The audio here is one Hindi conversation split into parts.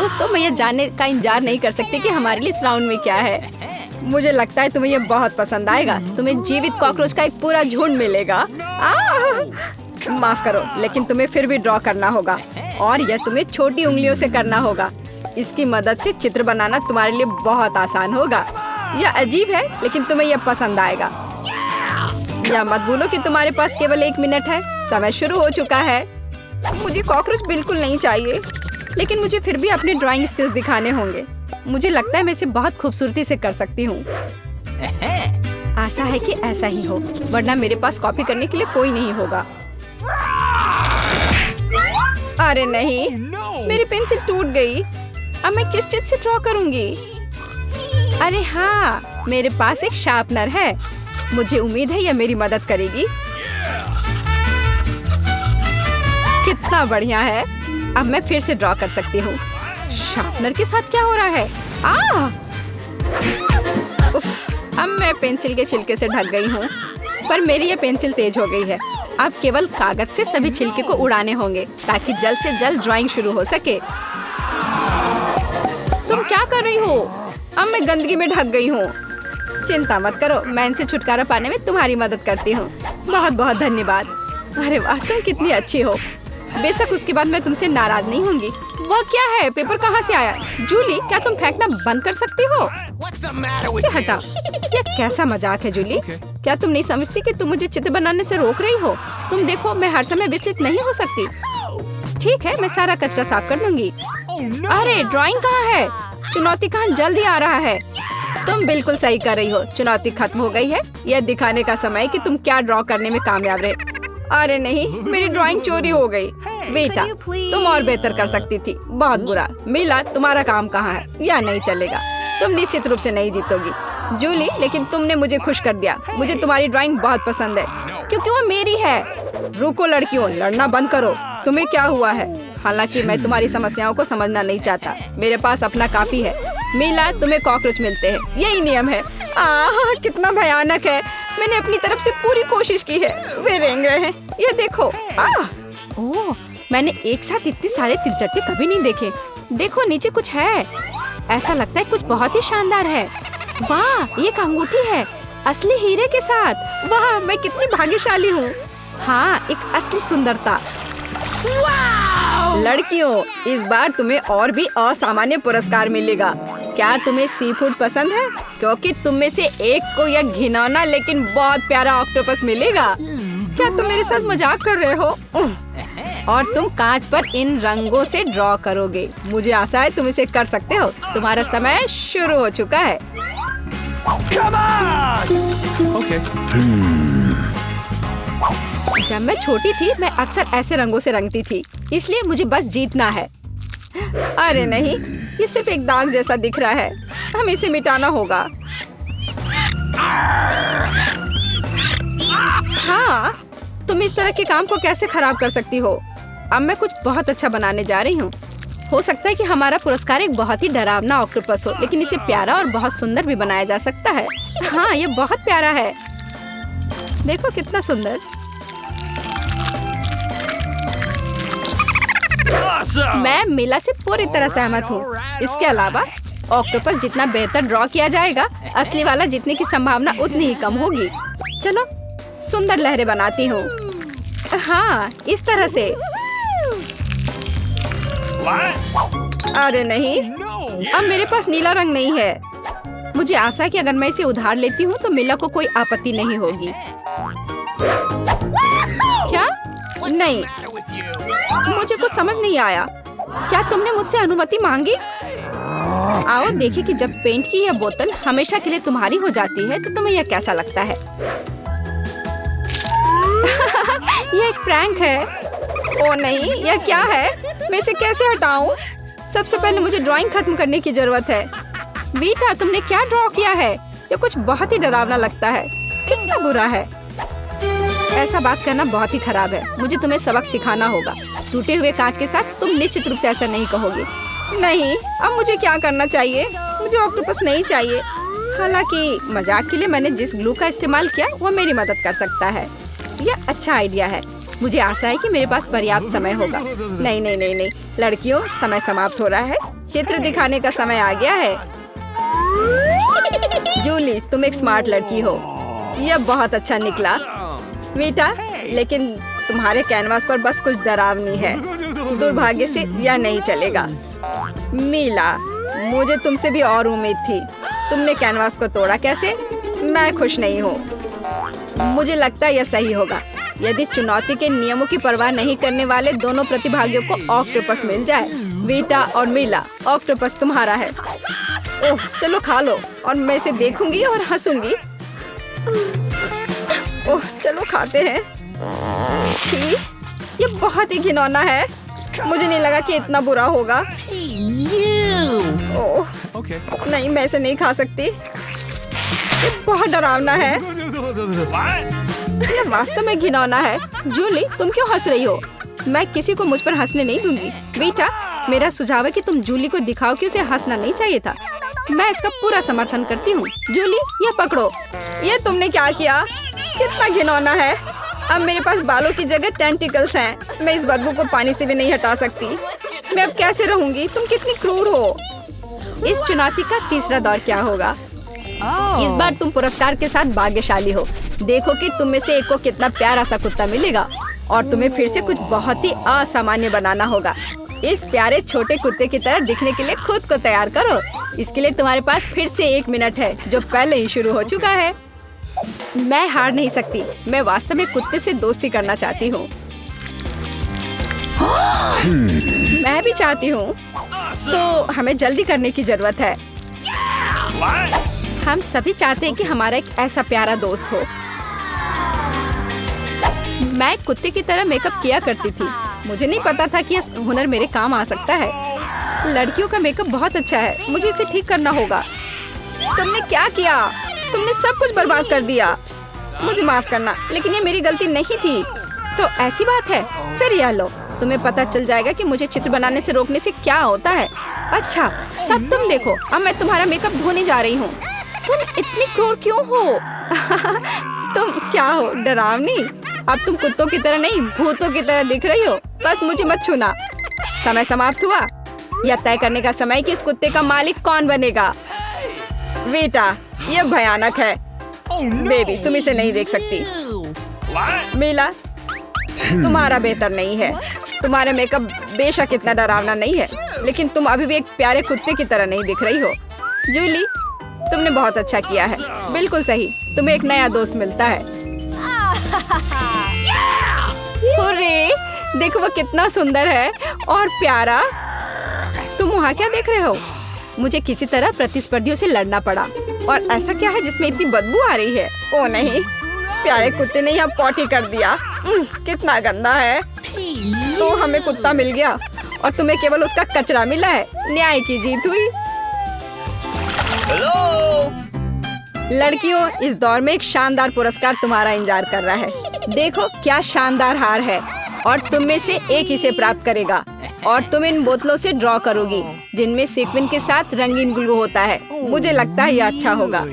दोस्तों, मैं ये जानने का इंतजार नहीं कर सकती कि हमारे लिए इस राउंड में क्या है। मुझे लगता है तुम्हें ये बहुत पसंद आएगा। तुम्हें जीवित कॉकरोच का एक पूरा झुंड मिलेगा। माफ करो, लेकिन तुम्हें फिर भी ड्रॉ करना होगा और यह तुम्हें छोटी उंगलियों से करना होगा। इसकी मदद से चित्र बनाना तुम्हारे लिए बहुत आसान होगा। यह अजीब है, लेकिन तुम्हें यह पसंद आएगा। या मत भूलो कि तुम्हारे पास केवल 1 मिनट है। समय शुरू हो चुका है। मुझे कॉकरोच बिल्कुल नहीं चाहिए, लेकिन मुझे फिर भी अपने ड्राइंग स्किल्स दिखाने होंगे। मुझे लगता है मैं इसे बहुत खूबसूरती से कर सकती हूँ। आशा है कि ऐसा ही हो, वरना मेरे पास कॉपी करने के लिए कोई नहीं होगा। अरे नहीं, मेरी पेंसिल टूट गई। अब मैं किस चीज से ड्रॉ करूंगी? अरे हाँ, मेरे पास एक शार्पनर है। मुझे उम्मीद है यह मेरी मदद करेगी। कितना बढ़िया है। अब मैं फिर से ड्रॉ कर सकती हूँ। शार्पनर के साथ क्या हो रहा है? उफ, अब मैं पेंसिल के छिलके से ढक गई हूँ, पर मेरी यह पेंसिल तेज हो गई है। अब केवल कागज से सभी छिलके को उड़ाने होंगे ताकि जल्द से जल्द ड्राइंग शुरू हो सके। तुम क्या कर रही हो? अब मैं गंदगी में ढक गई हूँ। चिंता मत करो, मैं इनसे छुटकारा पाने में तुम्हारी मदद करती हूँ। बहुत बहुत धन्यवाद। अरे वाह, तुम कितनी अच्छी हो। बेशक उसके बाद मैं तुमसे नाराज नहीं होंगी। वह क्या है? पेपर कहाँ से आया? जूली, क्या तुम फेंकना बंद कर सकती हो? इसे हटा। यह कैसा मजाक है जूली? क्या तुम नहीं समझती कि तुम मुझे चित्र बनाने से रोक रही हो? तुम देखो, मैं हर समय विचलित नहीं हो सकती। ठीक है, मैं सारा कचरा साफ कर दूंगी। अरे ड्राइंग कहाँ है? चुनौती कहाँ जल्दी आ रहा है। तुम बिल्कुल सही कर रही हो। चुनौती खत्म हो गई है। यह दिखाने का समय है कि तुम क्या ड्रॉ करने में कामयाब रहे। अरे नहीं, मेरी ड्राइंग चोरी हो गई। बेटा, तुम और बेहतर कर सकती थी। बहुत बुरा। मीला, तुम्हारा काम कहाँ है? यह नहीं चलेगा। तुम निश्चित रूप से नहीं जीतोगी। जूली, लेकिन तुमने मुझे खुश कर दिया। मुझे तुम्हारी ड्राइंग बहुत पसंद है, क्योंकि वो मेरी है। रुको लड़कियों, लड़ना बंद करो। तुम्हें क्या हुआ है? हालांकि मैं तुम्हारी समस्याओं को समझना नहीं चाहता। मेरे पास अपना काफी है। मीला, तुम्हें कॉकरोच मिलते हैं, यही नियम है। कितना भयानक है। मैंने अपनी तरफ से पूरी कोशिश की है। वे रेंग रहे हैं। ये देखो। ओह, मैंने एक साथ इतने सारे तिलचट्टे कभी नहीं देखे। देखो, नीचे कुछ है। ऐसा लगता है कुछ बहुत ही शानदार है। वाह, ये एक अंगूठी है, असली हीरे के साथ। वाह, मैं कितनी भाग्यशाली हूँ। हाँ, एक असली सुंदरता। लड़कियों, इस बार तुम्हें और भी असामान्य पुरस्कार मिलेगा। क्या तुम्हें सी फूड पसंद है? क्योंकि तुम में से एक को यह घिनौना लेकिन बहुत प्यारा ऑक्टोपस मिलेगा। क्या तुम मेरे साथ मजाक कर रहे हो? और तुम कांच पर इन रंगों से ड्रॉ करोगे। मुझे आशा है तुम इसे कर सकते हो। तुम्हारा समय शुरू हो चुका है। Okay. जब मैं छोटी थी, मैं अक्सर ऐसे रंगों से रंगती थी, इसलिए मुझे बस जीतना है। अरे नहीं, ये सिर्फ एक दाग जैसा दिख रहा है। हमें इसे मिटाना होगा। हाँ, तुम इस तरह के काम को कैसे खराब कर सकती हो? अब मैं कुछ बहुत अच्छा बनाने जा रही हूँ। हो सकता है कि हमारा पुरस्कार एक बहुत ही डरावना ऑक्टोपस हो, लेकिन इसे प्यारा और बहुत सुंदर भी बनाया जा सकता है। हाँ, ये बहुत प्यारा है। देखो कितना सुंदर। मैं मीला से पूरी तरह सहमत हूँ। इसके अलावा ऑक्टोपस जितना बेहतर ड्रॉ किया जाएगा, असली वाला जीतने की संभावना उतनी ही कम होगी। चलो सुंदर लहरें बनाती हूँ। हाँ, इस तरह से। अरे नहीं, अब मेरे पास नीला रंग नहीं है। मुझे आशा है कि अगर मैं इसे उधार लेती हूँ तो मीला को कोई आपत्ति नहीं होगी। क्या? नहीं, मुझे कुछ समझ नहीं आया। क्या तुमने मुझसे अनुमति मांगी? आओ देखिए कि जब पेंट की यह बोतल हमेशा के लिए तुम्हारी हो जाती है तो तुम्हें यह कैसा लगता है। यह एक प्रैंक है। ओ नहीं, यह क्या है? मैं इसे कैसे हटाऊं? सबसे पहले मुझे ड्राइंग खत्म करने की जरूरत है। बेटा, तुमने क्या ड्रॉ किया है? यह कुछ बहुत ही डरावना लगता है। कितना बुरा है। ऐसा बात करना बहुत ही खराब है। मुझे तुम्हें सबक सिखाना होगा। टूटे हुए कांच के साथ तुम निश्चित रूप से ऐसा नहीं कहोगे। नहीं, अब मुझे क्या करना चाहिए? मुझे ऑक्टोपस नहीं चाहिए। हालांकि मजाक के लिए मैंने जिस ग्लू का इस्तेमाल किया वो मेरी मदद कर सकता है। यह अच्छा आइडिया है। मुझे आशा है कि मेरे पास पर्याप्त समय होगा। नहीं नहीं नहीं नहीं लड़कियों, समय समाप्त हो रहा है। चित्र दिखाने का समय आ गया है। जूली, तुम एक स्मार्ट लड़की हो। यह बहुत अच्छा निकला बेटा, लेकिन तुम्हारे कैनवास पर बस कुछ डरावनी है। दुर्भाग्य से यह नहीं चलेगा। मीला, मुझे तुमसे भी और उम्मीद थी। तुमने कैनवास को तोड़ा कैसे? मैं खुश नहीं हूँ। मुझे लगता है यह सही होगा यदि चुनौती के नियमों की परवाह नहीं करने वाले दोनों प्रतिभागियों को ऑक्टोपस मिल जाए। वीटा और मीला, ऑक्टोपस तुम्हारा है। ओह, चलो खा लो और मैं इसे देखूंगी और हंसूंगी। ओह, चलो खाते हैं। छी, ये बहुत ही घिनौना है। मुझे नहीं लगा कि इतना बुरा होगा। ओह, नहीं, मैं इसे नहीं खा सकती। ये बहुत डरावना है। ये वास्तव में घिनौना है। जूली, तुम क्यों हंस रही हो? मैं किसी को मुझ पर हंसने नहीं दूंगी। बेटा, मेरा सुझाव है कि तुम जूली को दिखाओ कि उसे हंसना नहीं चाहिए था। मैं इसका पूरा समर्थन करती हूँ। जूली, ये पकड़ो। ये तुमने क्या किया? कितना घिनौना है। अब मेरे पास बालों की जगह टेंटिकल्स हैं। मैं इस बदबू को पानी से भी नहीं हटा सकती। मैं अब कैसे रहूंगी? तुम कितनी क्रूर हो। इस चुनौती का तीसरा दौर क्या होगा? इस बार तुम पुरस्कार के साथ भाग्यशाली हो। देखो कि तुम में से एक को कितना प्यारा सा कुत्ता मिलेगा और तुम्हें फिर से कुछ बहुत ही असामान्य बनाना होगा। इस प्यारे छोटे कुत्ते की तरह दिखने के लिए खुद को तैयार करो। इसके लिए तुम्हारे पास फिर से 1 मिनट है, जो पहले ही शुरू हो चुका है। मैं हार नहीं सकती। मैं वास्तव में कुत्ते से दोस्ती करना चाहती हूँ। मैं भी चाहती हूँ। तो हमें जल्दी करने की जरूरत है। हम सभी चाहते हैं कि हमारा एक ऐसा प्यारा दोस्त हो। मैं एक कुत्ते की तरह मेकअप किया करती थी। मुझे नहीं पता था कि यह हुनर मेरे काम आ सकता है। लड़कियों का मेकअप बहुत अच्छा है। मुझे इसे ठीक करना होगा। तुमने क्या किया? तुमने सब कुछ बर्बाद कर दिया। मुझे माफ करना, लेकिन ये मेरी गलती नहीं थी। तो ऐसी बात है? फिर यह लो, तुम्हें पता चल जाएगा कि मुझे चित्र बनाने से रोकने से क्या होता है। अच्छा, तब तुम देखो। अब मैं तुम्हारा मेकअप धोने जा रही हूँ। तुम इतनी क्रूर क्यों हो? तुम क्या हो, डरावनी? अब तुम कुत्तों की तरह नहीं, भूतों की तरह दिख रही हो। बस मुझे मत छूना। समय समाप्त हुआ। यह तय करने का समय कि इस कुत्ते का मालिक कौन बनेगा। बेटा, यह भयानक है। बेबी, तुम इसे नहीं देख सकती। मीला, तुम्हारा बेहतर नहीं है। तुम्हारा मेकअप बेशक इतना डरावना नहीं है, लेकिन तुम अभी भी एक प्यारे कुत्ते की तरह नहीं दिख रही हो। जूली, तुमने बहुत अच्छा किया है। बिल्कुल सही। तुम्हें एक नया दोस्त मिलता है। हुर्रे! देखो वो कितना सुंदर है और प्यारा। तुम वहाँ क्या देख रहे हो? मुझे किसी तरह प्रतिस्पर्धियों से लड़ना पड़ा। और ऐसा क्या है जिसमें इतनी बदबू आ रही है? ओ नहीं, प्यारे कुत्ते ने यहाँ पॉटी कर दिया। कितना गंदा है। तो हमें कुत्ता मिल गया और तुम्हें केवल उसका कचरा मिला है। न्याय की जीत हुई। लड़कियों, इस दौर में एक शानदार पुरस्कार तुम्हारा इंतजार कर रहा है। देखो क्या शानदार हार है और तुम में से एक इसे प्राप्त करेगा। और तुम इन बोतलों से ड्रॉ करोगी जिनमें सीक्वेंस के साथ रंगीन ग्लू होता है। मुझे लगता है यह अच्छा होगा।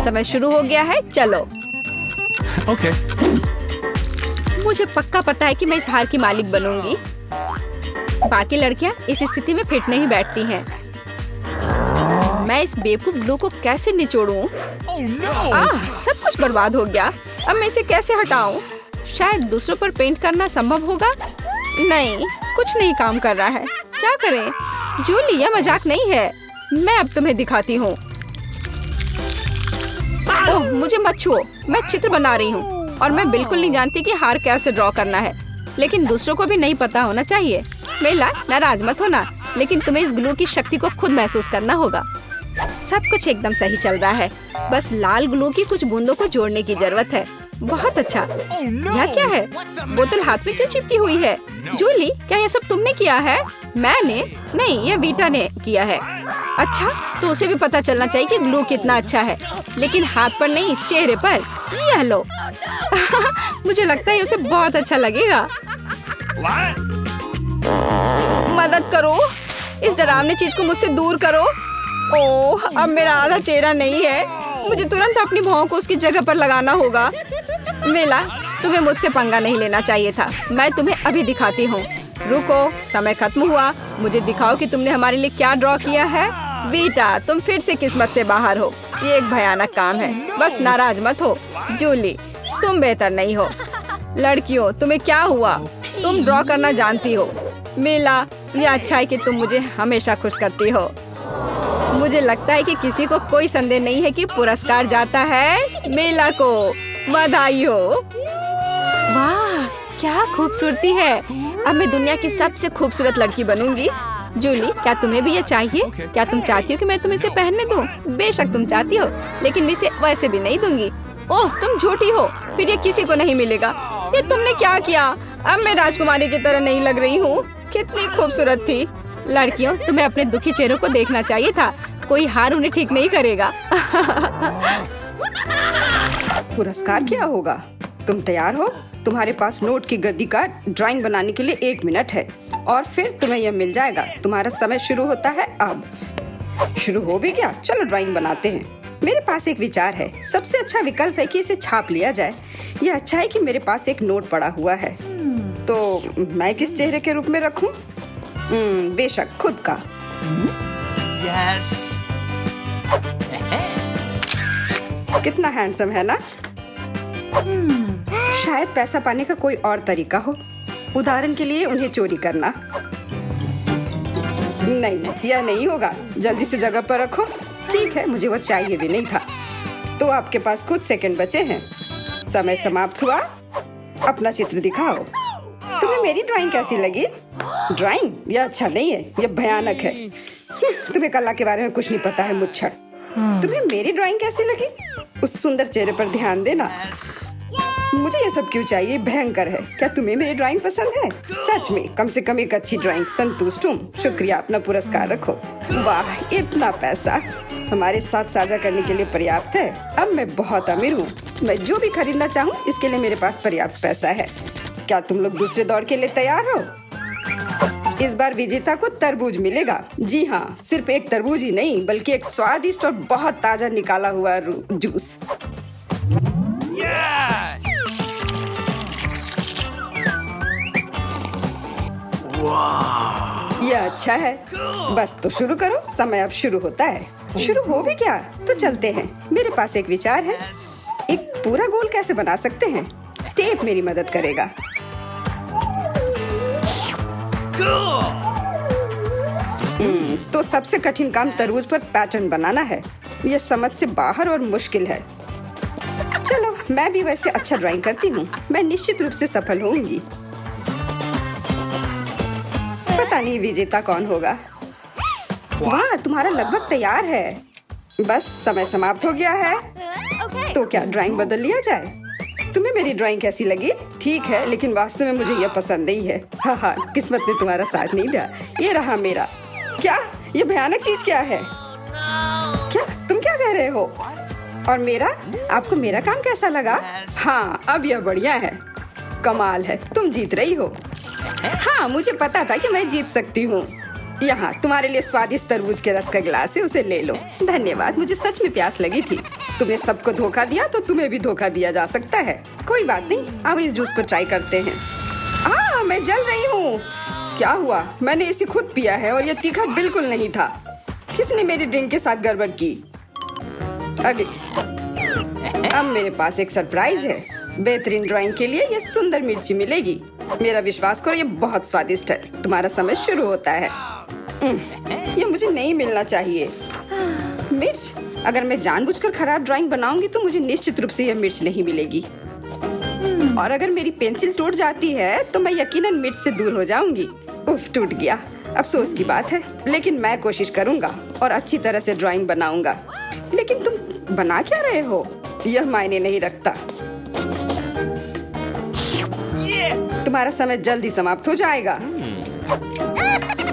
समय शुरू हो गया है, चलो। ओके। मुझे पक्का पता है कि मैं इस हार की मालिक बनूंगी। बाकी लड़कियां इस स्थिति में फिट नहीं बैठती हैं। मैं इस बेवकूफ ग्लू को कैसे निचोड़ूं? सब कुछ बर्बाद हो गया। अब मैं इसे कैसे हटाऊं? शायद दूसरों पर पेंट करना संभव होगा। नहीं, कुछ नहीं काम कर रहा है। क्या करें? जूली, यह मजाक नहीं है। मैं अब तुम्हें दिखाती हूँ। ओह, मुझे मत छुओ। मैं चित्र बना रही हूँ और मैं बिल्कुल नहीं जानती कि हार कैसे ड्रॉ करना है। लेकिन दूसरों को भी नहीं पता होना चाहिए। मेला, नाराज मत होना, लेकिन तुम्हें इस ग्लू की शक्ति को खुद महसूस करना होगा। सब कुछ एकदम सही चल रहा है। बस लाल ग्लू की कुछ बूंदों को जोड़ने की जरूरत है। बहुत अच्छा। यह क्या है? बोतल हाथ में क्यों चिपकी हुई है? जूली, क्या यह सब तुमने किया है? मैंने नहीं, यह वीटा ने किया है। अच्छा, तो उसे भी पता चलना चाहिए कि ग्लू कितना अच्छा है, लेकिन हाथ पर नहीं, चेहरे पर। यह लो। मुझे लगता है उसे बहुत अच्छा लगेगा। मदद करो, इस डरावनी चीज को मुझसे दूर करो। ओह, अब मेरा आधा चेहरा नहीं है। मुझे तुरंत अपनी भौं को उसकी जगह पर लगाना होगा। मेला, तुम्हें मुझसे पंगा नहीं लेना चाहिए था। मैं तुम्हें अभी दिखाती हूँ। रुको, समय खत्म हुआ। मुझे दिखाओ कि तुमने हमारे लिए क्या ड्रॉ किया है। बेटा, तुम फिर से किस्मत से बाहर हो। ये एक भयानक काम है। बस नाराज मत हो। जूली, तुम बेहतर नहीं हो। लड़कियों, तुम्हें क्या हुआ? तुम ड्रॉ करना जानती हो। मीला, ये अच्छा है कि तुम मुझे हमेशा खुश करती हो। मुझे लगता है कि किसी को कोई संदेह नहीं है कि पुरस्कार जाता है मीला को। बधाई हो। वाह, क्या खूबसूरती है। अब मैं दुनिया की सबसे खूबसूरत लड़की बनूंगी। जूली, क्या तुम्हें भी ये चाहिए? क्या तुम चाहती हो कि मैं तुम्हें इसे पहनने दूं? बेशक तुम चाहती हो, लेकिन मैं इसे वैसे भी नहीं दूंगी। ओह, तुम झूठी हो। फिर ये किसी को नहीं मिलेगा। ये तुमने क्या किया? अब मैं राजकुमारी की तरह नहीं लग रही हूँ। कितनी खूबसूरत थी। लड़कियों, तुम्हें अपने दुखी चेहरों को देखना चाहिए था। कोई हार उन्हें ठीक नहीं करेगा। पुरस्कार क्या होगा? तुम तैयार हो? तुम्हारे पास नोट की गद्दी का ड्राइंग बनाने के लिए 1 मिनट है और फिर तुम्हें यह मिल जाएगा। तुम्हारा समय शुरू होता है अब। शुरू हो भी गया। चलो ड्राइंग बनाते हैं। मेरे पास एक विचार है। सबसे अच्छा विकल्प है कि इसे छाप लिया जाए। यह अच्छा है कि मेरे पास एक नोट पड़ा हुआ है। तो मैं किस चेहरे के रूप में रखूं? बेशक खुद का। Yes. कितना हैंडसम है ना? शायद पैसा पाने का कोई और तरीका हो। उदाहरण के लिए उन्हें चोरी करना। नहीं, यह नहीं होगा। जल्दी से जगह पर रखो। ठीक है, मुझे वो चाहिए भी नहीं था। तो आपके पास कुछ सेकंड बचे हैं। समय समाप्त हुआ। अपना चित्र दिखाओ। तुम्हें मेरी ड्राइंग कैसी लगी? ड्राइंग? यह अच्छा नहीं है, यह भयानक है। तुम्हें कला के बारे में कुछ नहीं पता है, मुच्छर। तुम्हें मेरी ड्राइंग कैसी लगी? उस सुंदर चेहरे पर ध्यान देना। मुझे ये सब क्यों चाहिए? भयंकर है। क्या तुम्हें मेरी ड्राइंग पसंद है? सच में, कम से कम एक अच्छी ड्राइंग। संतुष्ट हूँ। शुक्रिया, अपना पुरस्कार रखो। वाह, इतना पैसा हमारे साथ साझा करने के लिए पर्याप्त है। अब मैं बहुत अमीर हूँ। मैं जो भी खरीदना चाहूँ इसके लिए मेरे पास पर्याप्त पैसा है। क्या तुम लोग दूसरे दौर के लिए तैयार हो? इस बार विजेता को तरबूज मिलेगा। जी हाँ, सिर्फ एक तरबूज ही नहीं, बल्कि एक स्वादिष्ट और बहुत ताजा निकाला हुआ जूस। Yes. यह अच्छा है। बस तो शुरू करो। समय अब शुरू होता है। शुरू हो भी क्या? तो चलते हैं। मेरे पास एक विचार है। एक पूरा गोल कैसे बना सकते हैं? टेप मेरी मदद करेगा। तो सबसे कठिन काम तरबूज पर पैटर्न बनाना है। यह समझ से बाहर और मुश्किल है। चलो, मैं भी वैसे अच्छा ड्राइंग करती हूँ। मैं निश्चित रूप से सफल होंगी। पता नहीं विजेता कौन होगा। वाह, तुम्हारा लगभग तैयार है। बस समय समाप्त हो गया है। तो क्या ड्राइंग बदल लिया जाए? तुम्हें मेरी ड्राइंग कैसी लगी? ठीक है, लेकिन वास्तव में मुझे यह पसंद नहीं है। हाँ, किस्मत ने तुम्हारा साथ नहीं दिया। ये रहा मेरा। क्या? ये भयानक चीज क्या है? क्या तुम क्या कह रहे हो? और मेरा? आपको मेरा काम कैसा लगा? हाँ, अब यह बढ़िया है। कमाल है, तुम जीत रही हो। हाँ, मुझे पता था कि मैं जीत सकती हूँ। यहाँ तुम्हारे लिए स्वादिष्ट तरबूज के रस का गिलास है, उसे ले लो। धन्यवाद, मुझे सच में प्यास लगी थी। तुमने सबको धोखा दिया तो तुम्हें भी धोखा दिया जा सकता है। कोई बात नहीं, अब इस जूस को ट्राई करते हैं। मैं जल रही हूँ। क्या हुआ? मैंने इसे खुद पिया है और यह तीखा बिल्कुल नहीं था। किसने मेरी ड्रिंक के साथ गड़बड़ की? अब मेरे पास एक सरप्राइज है। बेहतरीन ड्राइंग के लिए ये सुंदर मिर्ची मिलेगी। मेरा विश्वास करो, ये बहुत स्वादिष्ट है। तुम्हारा समय शुरू होता है। ये मुझे नहीं मिलना चाहिए। मिर्च? अगर मैं जानबूझकर खराब ड्राइंग बनाऊंगी तो मुझे निश्चित रूप से यह मिर्च नहीं मिलेगी। और अगर मेरी पेंसिल टूट जाती है तो मैं यकीनन मिर्च से दूर हो जाऊंगी। उफ, टूट गया। अफसोस की बात है, लेकिन मैं कोशिश करूंगा और अच्छी तरह से ड्राइंग बनाऊंगा। लेकिन तुम बना क्या रहे हो? यह मायने नहीं रखता। तुम्हारा समय जल्दी समाप्त हो जाएगा।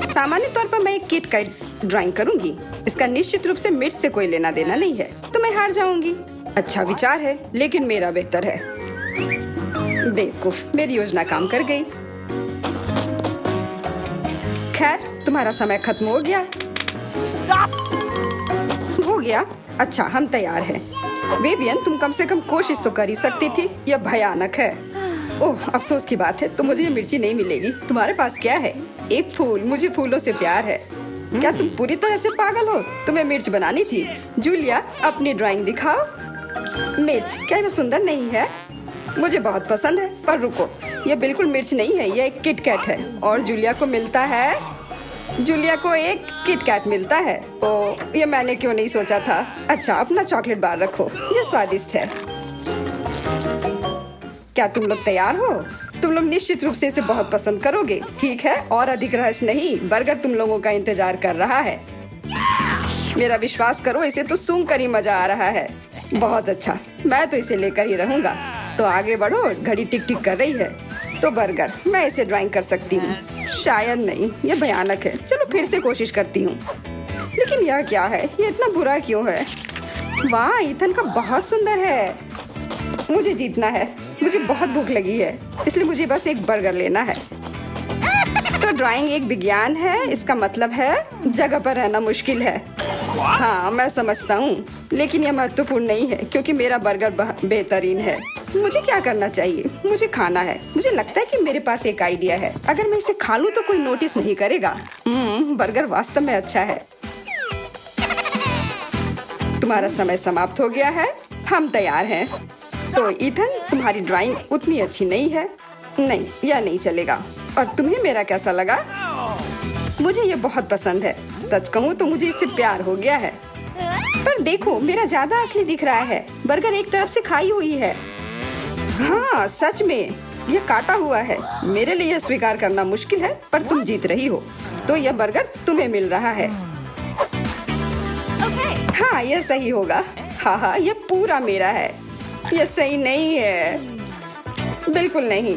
सामान्य तौर पर मैं एक किट का ड्राइंग करूंगी। इसका निश्चित रूप से मिर्च से कोई लेना देना नहीं है, तो मैं हार जाऊंगी। अच्छा विचार है, लेकिन मेरा बेहतर है। बेवकूफ, मेरी योजना काम कर गई। खैर, तुम्हारा समय खत्म हो गया। हो गया? अच्छा, हम तैयार हैं। विवियन, तुम कम से कम कोशिश तो कर ही सकती थी। यह भयानक है। ओह, अफसोस की बात है, तो मुझे ये मिर्ची नहीं मिलेगी। तुम्हारे पास क्या है? एक फूल। मुझे फूलों से प्यार है। क्या तुम पूरी तरह से पागल हो? तुम्हें मिर्च बनानी थी। जूलिया, अपनी ड्राइंग दिखाओ। मिर्च, क्या ये सुंदर नहीं है? मुझे बहुत पसंद है, पर रुको, ये बिल्कुल मिर्च नहीं है, ये एक किटकैट है। और जूलिया को मिलता है, जूलिया को एक किटकैट मिलता है। ओ, ये मैंने क्यों नहीं सोचा था। अच्छा, अपना चॉकलेट बार रखो, ये स्वादिष्ट है। क्या तुम लोग तैयार हो? तुम लोग निश्चित रूप से इसे बहुत पसंद करोगे, ठीक है? और अधिक रहस्य नहीं, बर्गर तुम लोगों का इंतजार कर रहा है। मेरा विश्वास करो, इसे तो सूंघ कर ही मजा आ रहा है। बहुत अच्छा, मैं तो इसे लेकर ही रहूंगा। तो आगे बढ़ो, घड़ी टिक टिक कर रही है। तो बर्गर, मैं इसे ड्राइंग कर सकती हूँ। शायद नहीं, ये भयानक है। चलो फिर से कोशिश करती हूँ। लेकिन यह क्या है? ये इतना बुरा क्यों है? वाह, ईथन का बहुत सुंदर है। मुझे जीतना है। मुझे बहुत भूख लगी है, इसलिए मुझे बस एक बर्गर लेना है। तो ड्राइंग एक विज्ञान है, इसका मतलब है जगह पर रहना मुश्किल है। हाँ, मैं समझता हूँ, लेकिन यह महत्वपूर्ण नहीं है क्योंकि मेरा बर्गर बेहतरीन है। मुझे क्या करना चाहिए? मुझे खाना है। मुझे लगता है कि मेरे पास एक आइडिया है। अगर मैं इसे खा लूँ तो कोई नोटिस नहीं करेगा। बर्गर वास्तव में अच्छा है। तुम्हारा समय समाप्त हो गया है, हम तैयार हैं। तो ईथन, तुम्हारी ड्राइंग उतनी अच्छी नहीं है। नहीं, यह नहीं चलेगा। और तुम्हें मेरा कैसा लगा? मुझे ये बहुत पसंद है। सच कहूँ तो मुझे इससे प्यार हो गया है। पर देखो, मेरा ज्यादा असली दिख रहा है। बर्गर एक तरफ से खाई हुई है। हाँ, सच में यह काटा हुआ है। मेरे लिए यह स्वीकार करना मुश्किल है, पर तुम जीत रही हो। तो यह बर्गर तुम्हें मिल रहा है। हाँ, यह सही होगा। हाँ, यह पूरा मेरा है। यह सही नहीं है, बिल्कुल नहीं।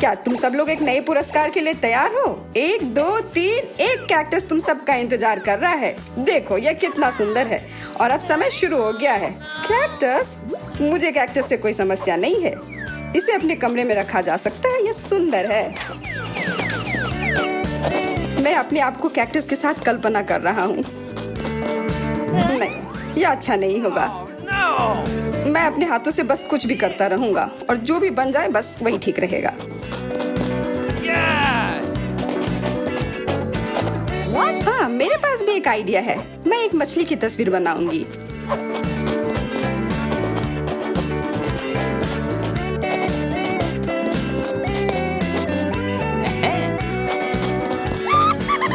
क्या तुम सब लोग एक नए पुरस्कार के लिए तैयार हो? 1, 2, 3, एक कैक्टस तुम सबका इंतजार कर रहा है। देखो, यह कितना सुंदर है। और अब समय शुरू हो गया है। कैक्टस? मुझे कैक्टस से कोई समस्या नहीं है। इसे अपने कमरे में रखा जा सकता है। यह सुंदर है। मैं अपने आप को कैक्टस के साथ कल्पना कर रहा हूँ। नहीं, यह अच्छा नहीं होगा। मैं अपने हाथों से बस कुछ भी करता रहूंगा और जो भी बन जाए बस वही ठीक रहेगा। हाँ, मेरे पास भी एक आइडिया है। मैं एक मछली की तस्वीर बनाऊंगी।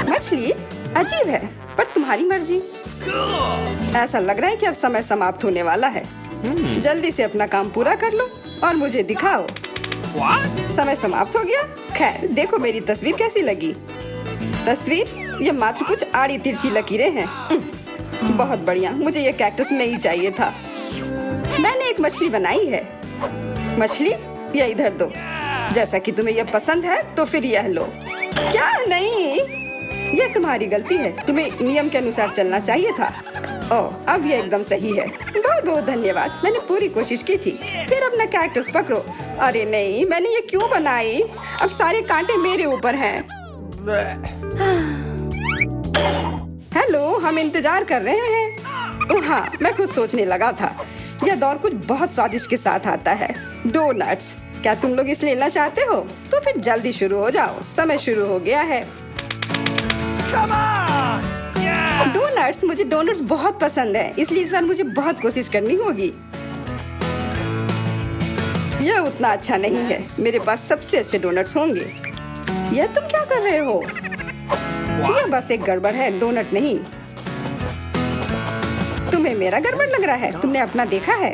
मछली अजीब है, पर तुम्हारी मर्जी। ऐसा लग रहा है कि अब समय समाप्त होने वाला है। जल्दी से अपना काम पूरा कर लो और मुझे दिखाओ। समय समाप्त हो गया। खैर, देखो मेरी तस्वीर कैसी लगी। तस्वीर? ये मात्र कुछ आड़ी तिरछी लकीरें हैं। बहुत बढ़िया। मुझे ये कैक्टस नहीं चाहिए था। मैंने एक मछली बनाई है। मछली? ये इधर दो। जैसा कि तुम्हें यह पसंद है तो फिर यह लो। क्या? नहीं, यह तुम्हारी गलती है। तुम्हें नियम के अनुसार चलना चाहिए था। ओह, अब यह एकदम सही है। बहुत बहुत धन्यवाद। मैंने पूरी कोशिश की थी। फिर अपना कैक्टस पकड़ो। अरे नहीं, मैंने ये क्यों बनाई? अब सारे कांटे मेरे ऊपर हैं। हेलो, हम इंतजार कर रहे हैं। ओह हाँ, मैं खुद सोचने लगा था। यह दौर कुछ बहुत स्वादिष्ट के साथ आता है। डोनट्स। क्या तुम लोग इसे लेना चाहते हो? तो फिर जल्दी शुरू हो जाओ, समय शुरू हो गया है। डोनट्स, मुझे डोनट्स बहुत पसंद है, इसलिए इस बार मुझे बहुत कोशिश करनी होगी। यह उतना अच्छा नहीं है। मेरे पास सबसे अच्छे डोनट्स होंगे। यह तुम क्या कर रहे हो? यह बस एक गड़बड़ है, डोनट नहीं। तुम्हें मेरा गड़बड़ लग रहा है? तुमने अपना देखा है?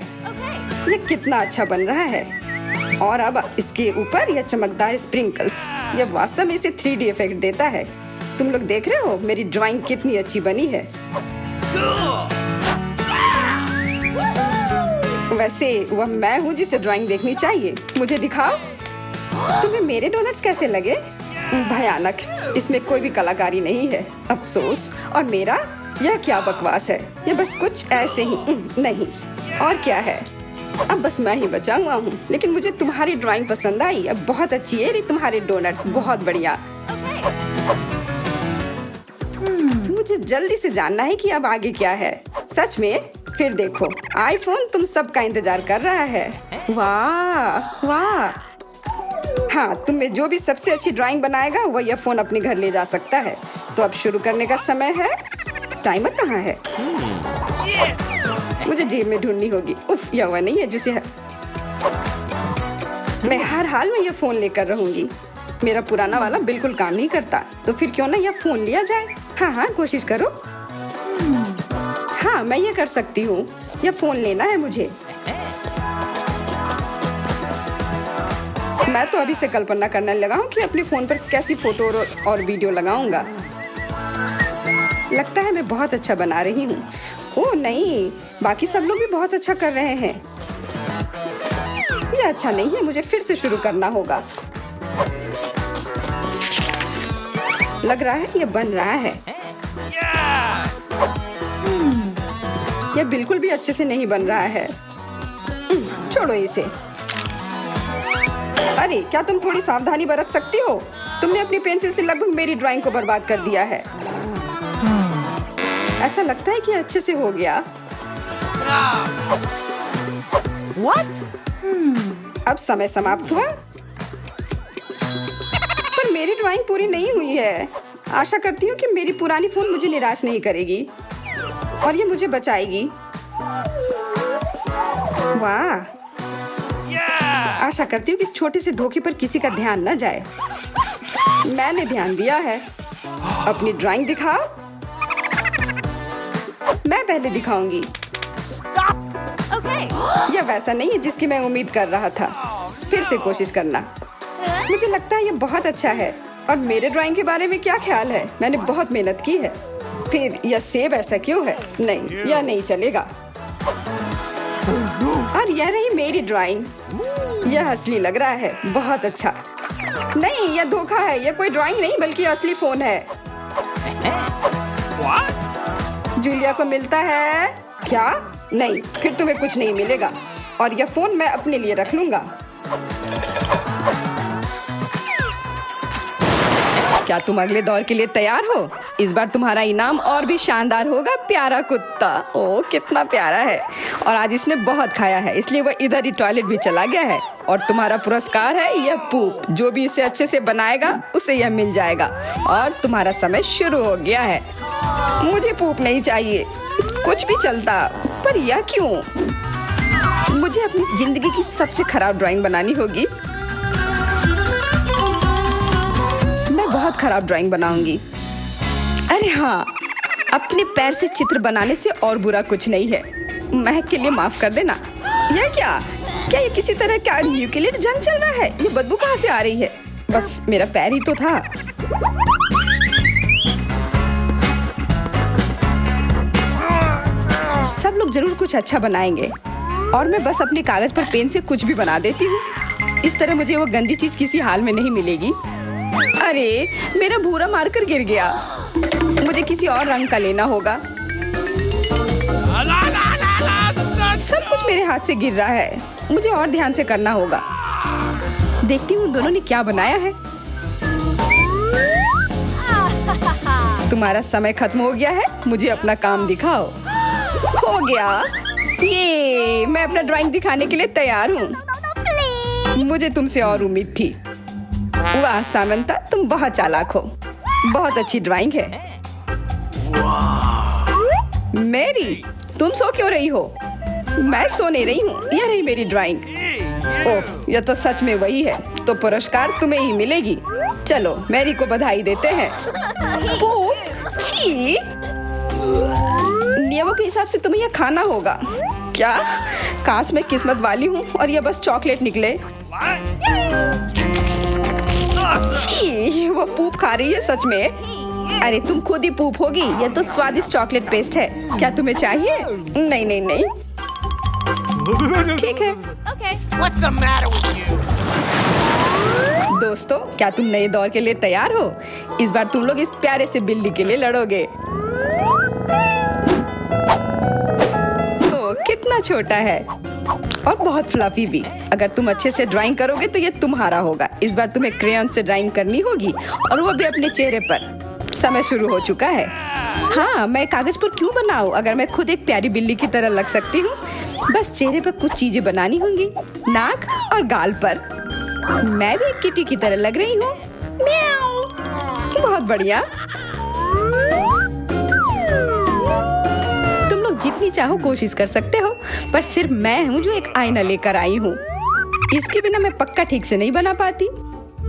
यह कितना अच्छा बन रहा है। और अब इसके ऊपर यह चमकदार स्प्रिंकल्स, यह वास्तव में इसे 3D इफेक्ट देता है। तुम लोग देख रहे हो मेरी ड्राइंग कितनी अच्छी बनी है। वैसे वह मैं हूँ जिसे ड्राइंग देखनी चाहिए। मुझे दिखाओ। तुम्हें मेरे डोनट्स कैसे लगे? भयानक, इसमें कोई भी कलाकारी नहीं है। अफसोस। और मेरा? यह क्या बकवास है। यह बस कुछ ऐसे ही नहीं। और क्या है? अब बस मैं ही बचा हुआ हूँ। लेकिन मुझे तुम्हारी ड्राइंग पसंद आई। अब बहुत अच्छी है तुम्हारे डोनट्स, बहुत बढ़िया। मुझे जल्दी से जानना है कि अब आगे क्या है। सच में? फिर देखो, आईफोन तुम सबका इंतजार कर रहा है। वाह वाह। हाँ, तुम में जो भी सबसे अच्छी ड्राइंग बनाएगा वो यह फोन अपने घर ले जा सकता है। तो अब शुरू करने का समय है। टाइमर कहाँ है? मुझे जेब में ढूंढनी होगी। उफ, यह वह नहीं है जिसे मैं हर हाल में यह फोन लेकर रहूंगी। मेरा पुराना वाला बिल्कुल काम नहीं करता, तो फिर क्यों ना यह फोन लिया जाए। हाँ हाँ, कोशिश करो। हाँ, मैं ये कर सकती हूँ। यह फोन लेना है मुझे। मैं तो अभी से कल्पना करने लगा हूँ कि अपने फोन पर कैसी फोटो और वीडियो लगाऊंगा। लगता है मैं बहुत अच्छा बना रही हूँ। ओह नहीं, बाकी सब लोग भी बहुत अच्छा कर रहे हैं। यह अच्छा नहीं है, मुझे फिर से शुरू करना होगा। लग रहा है यह बन रहा है। यह बिल्कुल भी अच्छे से नहीं बन रहा है। छोड़ो इसे। अरे, क्या तुम थोड़ी सावधानी बरत सकती हो? तुमने अपनी पेंसिल से लगभग मेरी ड्राइंग को बर्बाद कर दिया है। ऐसा लगता है कि अच्छे से हो गया। What? अब समय समाप्त हुआ, पर मेरी ड्राइंग पूरी नहीं हुई है। आशा करती हूँ कि मेरी पुरानी फोन मुझे निराश नहीं करेगी और ये मुझे बचाएगी। वाह, आशा करती हूँ कि इस छोटे से धोखे पर किसी का ध्यान न जाए। मैंने ध्यान दिया है। अपनी ड्राइंग दिखाओ। मैं पहले दिखाऊंगी। यह वैसा नहीं है जिसकी मैं उम्मीद कर रहा था। फिर से कोशिश करना। मुझे लगता है यह बहुत अच्छा है। और मेरे ड्राइंग के बारे में क्या ख्याल है? मैंने बहुत मेहनत की है। फिर यह सेब ऐसा क्यों है? नहीं, यह नहीं चलेगा। और यह रही मेरी ड्राइंग। यह असली लग रहा है। बहुत अच्छा। नहीं, यह धोखा है। यह कोई ड्राइंग नहीं बल्कि असली फोन है। जूलिया को मिलता है क्या? नहीं, फिर तुम्हें कुछ नहीं मिलेगा। और यह फोन मैं अपने लिए रख लूंगा। क्या तुम अगले दौर के लिए तैयार हो? इस बार तुम्हारा इनाम और भी शानदार होगा। प्यारा कुत्ता। ओह, कितना प्यारा है। और आज इसने बहुत खाया है, इसलिए वह इधर ही टॉयलेट भी चला गया है। और तुम्हारा पुरस्कार है यह पूप। जो भी इसे अच्छे से बनाएगा उसे यह मिल जाएगा। और तुम्हारा समय शुरू हो गया है। मुझे पूप नहीं चाहिए, कुछ भी चलता, पर यह क्यों? मुझे अपनी जिंदगी की सबसे खराब ड्राइंग बनानी होगी। मैं बहुत खराब ड्राइंग बनाऊंगी। अरे हाँ, अपने पैर से चित्र बनाने से और बुरा कुछ नहीं है। महक के लिए माफ कर देना। यह क्या ये किसी तरह का न्यूक्लियर जंग चल रहा है? ये बदबू कहाँ से आ रही है? बस मेरा पैर ही तो था। सब लोग जरूर कुछ अच्छा बनाएंगे और मैं बस अपने कागज पर पेन से कुछ भी बना देती हूँ। इस तरह मुझे वो गंदी चीज किसी हाल में नहीं मिलेगी। अरे, मेरा भूरा मार्कर गिर गया। मुझे किसी और रंग का लेना होगा। सब कुछ मेरे हाथ से गिर रहा है। मुझे और ध्यान से करना होगा। देखती हूँ दोनों ने क्या बनाया है। तुम्हारा समय खत्म हो गया है। मुझे अपना काम दिखाओ। हो गया। ये मैं अपना ड्राइंग दिखाने के लिए तैयार हूँ। मुझे तुमसे और उम्मीद थी। वाह सामंता, तुम बहुत चालाक हो। बहुत अच्छी ड्राइंग है। मेरी, तुम सो क्यों रही हो? मैं सो नहीं रही हूँ। यह रही मेरी ड्राइंग। ओह, यह तो सच में वही है। तो पुरस्कार तुम्हें ही मिलेगी। चलो, मैरी को बधाई देते हैं। छी! नियमों के हिसाब से तुम्हें यह खाना होगा। क्या? काश मैं किस्मत वाली हूँ और यह बस चॉकलेट निकले। छी! वो पूप खा रही है सच में। अरे, तुम खुद ही पूप होगी। यह तो स्वादिष्ट चॉकलेट पेस्ट है। क्या तुम्हें चाहिए? नहीं नहीं नहीं। ठीक है। What's the matter with you? दोस्तों, क्या तुम नए दौर के लिए तैयार हो? इस बार तुम लोग इस प्यारे से बिल्ली के लिए लड़ोगे। ओह, कितना छोटा है और बहुत फ्लफी भी। अगर तुम अच्छे से ड्राइंग करोगे तो ये तुम्हारा होगा। इस बार तुम्हें क्रेयॉन से ड्राइंग करनी होगी और वो भी अपने चेहरे पर। समय शुरू हो चुका है। हाँ, मैं कागज पर क्यों बनाऊं अगर मैं खुद एक प्यारी बिल्ली की तरह लग सकती हूँ। बस चेहरे पर कुछ चीजें बनानी होंगी, नाक और गाल पर। मैं भी एक किटी की तरह लग रही हूँ। म्याऊ। बहुत बढ़िया। तुम लोग जितनी चाहो कोशिश कर सकते हो, पर सिर्फ मैं हूँ जो एक आईना लेकर आई हूँ। इसके बिना मैं पक्का ठीक से नहीं बना पाती,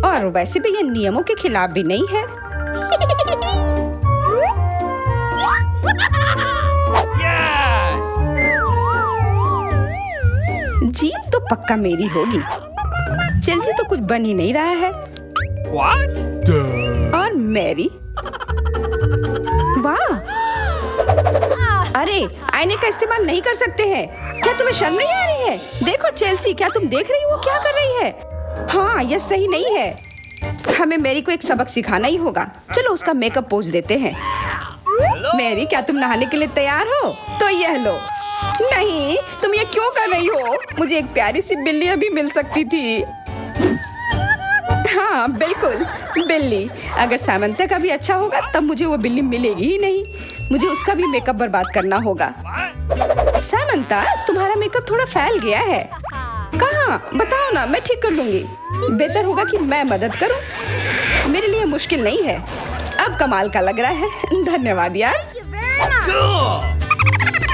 और वैसे भी ये नियमों के खिलाफ भी नहीं है। जीत तो पक्का मेरी होगी। चेल्सी तो कुछ बन ही नहीं रहा है। What? और मैरी, वाह! अरे, आईने का इस्तेमाल नहीं कर सकते हैं। क्या तुम्हें शर्म नहीं आ रही है? देखो चेल्सी, क्या तुम देख रही हो वो क्या कर रही है? हाँ, यह सही नहीं है। हमें मैरी को एक सबक सिखाना ही होगा। चलो उसका मेकअप पोज देते हैं। मैरी, क्या तुम नहाने के लिए तैयार हो? तो यह लो। नहीं, तुम ये क्यों कर रही हो? मुझे एक प्यारी सी बिल्ली अभी मिल सकती थी। हाँ बिल्कुल, बिल्ली। अगर सामंता का भी अच्छा होगा तब मुझे वो बिल्ली मिलेगी ही नहीं। मुझे उसका भी मेकअप बर्बाद करना होगा। सामंता, तुम्हारा मेकअप थोड़ा फैल गया है। कहाँ? बताओ ना, मैं ठीक कर लूंगी। बेहतर होगा कि मैं मदद करूं। मेरे लिए मुश्किल नहीं है। अब कमाल का लग रहा है। धन्यवाद यार।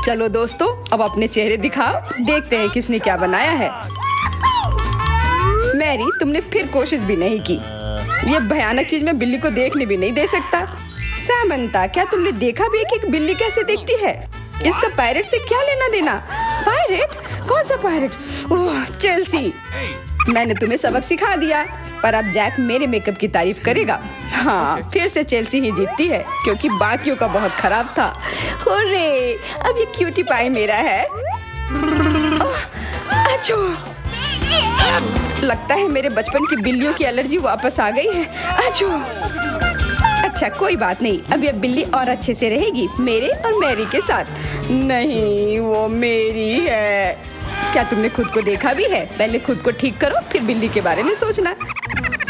चलो दोस्तों, अब अपने चेहरे दिखाओ। देखते हैं किसने क्या बनाया है। मैरी, तुमने फिर कोशिश भी नहीं की। ये भयानक चीज मैं बिल्ली को देखने भी नहीं दे सकता। सामंता, क्या तुमने देखा भी कि एक बिल्ली कैसे दिखती है? इसका पायरेट से क्या लेना देना? पायरेट? कौन सा पायरेट? ओह चेल्सी, मैंने तुम्हें सबक सिखा दिया, पर अब जैक मेरे मेकअप की तारीफ करेगा। हाँ, फिर से चेल्सी ही जीतती है, क्योंकि बाकियों का बहुत खराब था। हुर्रे, अब ये क्यूटी पाई मेरा है। अच्छो, लगता है मेरे बचपन की बिल्लियों की एलर्जी वापस आ गई है। अच्छो। अच्छा, कोई बात नहीं, अब ये बिल्ली और अच्छे से रहेगी मेरे और मैरी के साथ। नहीं, वो मेरी है। क्या तुमने खुद को देखा भी है? पहले खुद को ठीक करो, फिर बिल्ली के बारे में सोचना।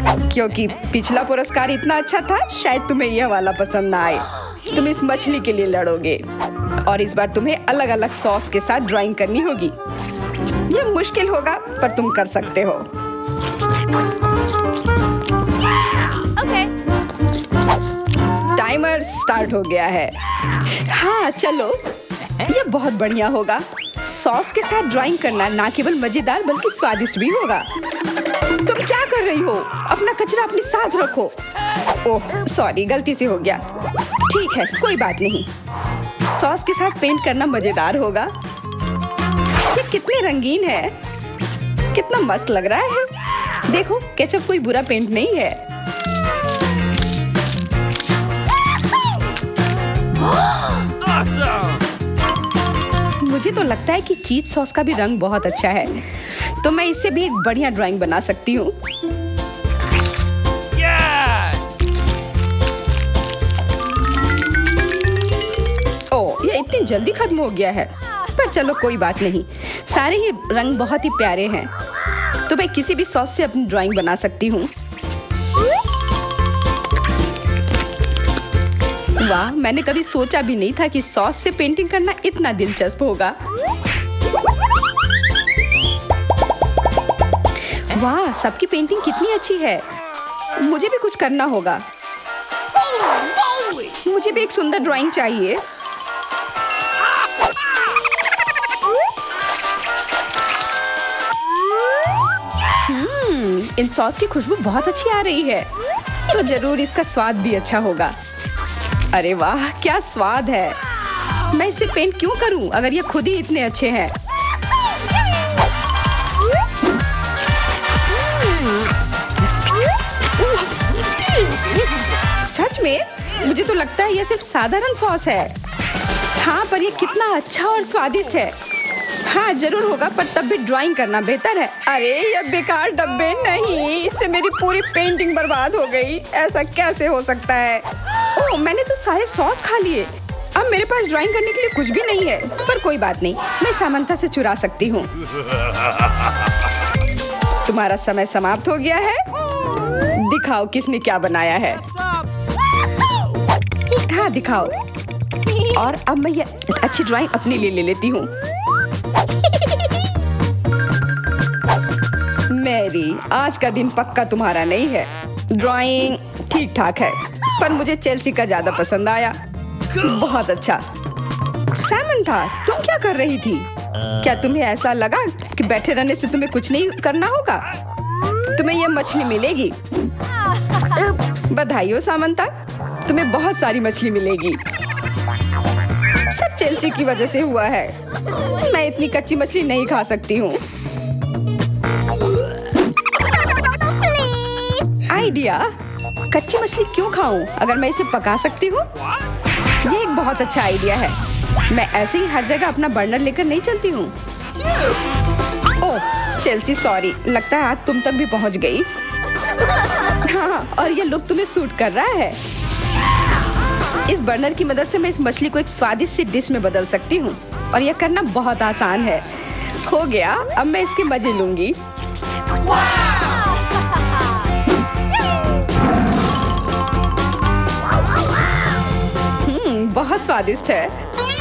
क्योंकि पिछला पुरस्कार इतना अच्छा था, शायद तुम्हें यह वाला पसंद ना आए। तुम इस मछली के लिए लड़ोगे, और इस बार तुम्हें अलग अलग सॉस के साथ ड्राइंग करनी होगी। यह मुश्किल होगा, पर तुम कर सकते हो। टाइमर स्टार्ट हो गया है। हाँ चलो, यह बहुत बढ़िया होगा। सॉस के साथ ड्राइंग करना ना केवल मजेदार बल्कि स्वादिष्ट भी होगा। तुम क्या कर रही हो? अपना कचरा अपने साथ रखो। ओह सॉरी, गलती से हो गया। ठीक है, कोई बात नहीं। सॉस के साथ पेंट करना मजेदार होगा। ये कितने रंगीन है, कितना मस्त लग रहा है। देखो, केचप कोई बुरा पेंट नहीं है। Awesome! मुझे तो लगता है कि चीज सॉस का भी रंग बहुत अच्छा है, तो मैं इससे भी एक बढ़िया ड्राइंग बना सकती हूँ। Yes! ओह, ये इतनी जल्दी खत्म हो गया है। पर चलो कोई बात नहीं, सारे ही रंग बहुत ही प्यारे हैं, तो मैं किसी भी सॉस से अपनी ड्राइंग बना सकती हूँ। वाह, मैंने कभी सोचा भी नहीं था कि सॉस से पेंटिंग करना इतना दिलचस्प होगा। वाह, सबकी पेंटिंग कितनी अच्छी है। मुझे भी कुछ करना होगा। मुझे भी एक सुंदर ड्राइंग चाहिए। इन सॉस की खुशबू बहुत अच्छी आ रही है, तो जरूर इसका स्वाद भी अच्छा होगा। अरे वाह, क्या स्वाद है। मैं इसे पेंट क्यों करूं अगर ये खुद ही इतने अच्छे हैं। सच में? मुझे तो लगता है यह सिर्फ साधारण सॉस है। हाँ, पर ये कितना अच्छा और स्वादिष्ट है। हाँ जरूर होगा, पर तब भी ड्राइंग करना बेहतर है। अरे ये बेकार डब्बे, नहीं, इससे मेरी पूरी पेंटिंग बर्बाद हो गई। ऐसा कैसे हो सकता है? ओह, मैंने तो सारे सॉस खा लिए। अब मेरे पास ड्राइंग करने के लिए कुछ भी नहीं है। पर कोई बात नहीं, मैं सामंता से चुरा सकती हूँ। तुम्हारा समय समाप्त हो गया है। दिखाओ किसने क्या बनाया है। हाँ दिखाओ। और अब मैं ये अच्छी ड्राइंग अपने लिए ले लेती हूँ। मैरी, आज का दिन पक्का तुम्हारा नहीं है। ड्राइंग ठीक ठाक है, पर मुझे चेल्सी का ज्यादा पसंद आया। बहुत अच्छा। सैमंथा, तुम क्या कर रही थी? क्या तुम्हें ऐसा लगा कि बैठे रहने से तुम्हें कुछ नहीं करना होगा? तुम्हें यह मछली मिलेगी। बधाई हो सामंथा, तुम्हें बहुत सारी मछली मिलेगी। सब चेल्सी की वजह से हुआ है। मैं इतनी कच्ची मछली नहीं खा सकती हूँ। आइडिया, कच्ची मछली क्यों खाऊं अगर मैं इसे पका सकती हूँ? ये एक बहुत अच्छा आइडिया है। मैं ऐसे ही हर जगह अपना बर्नर लेकर नहीं चलती हूँ। ओह चेल्सी, सॉरी, लगता है आग तुम तक भी पहुँच गई। हाँ, और ये लुक तुम्हें सूट कर रहा है। इस बर्नर की मदद से मैं इस मछली को एक स्वादिष्ट सी डिश में बदल सकती हूँ, और यह करना बहुत आसान है। हो गया, अब मैं इसके मजे लूंगी। बहुत स्वादिष्ट है।